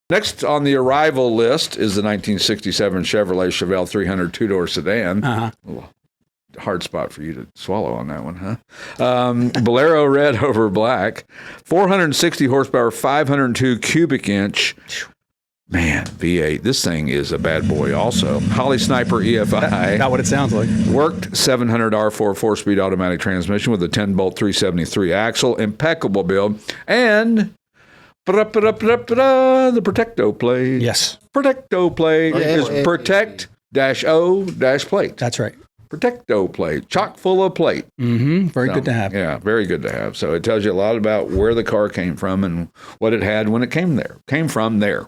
Next on the arrival list is the 1967 Chevrolet Chevelle 300 two-door sedan. Hard spot for you to swallow on that one, huh? Bolero Red over black, 460 horsepower, 502 cubic inch. Man, V8. This thing is a bad boy also. Holly Sniper EFI. Not what it sounds like. Worked 700 R4 4-speed automatic transmission with a 10-bolt 373 axle. Impeccable build. And the Protecto plate. Yes. Protecto plate is Protect-O-plate. That's right. Protecto plate, chock full of plate. Very good to have. Yeah, very good to have. So it tells you a lot about where the car came from and what it had when it came from there.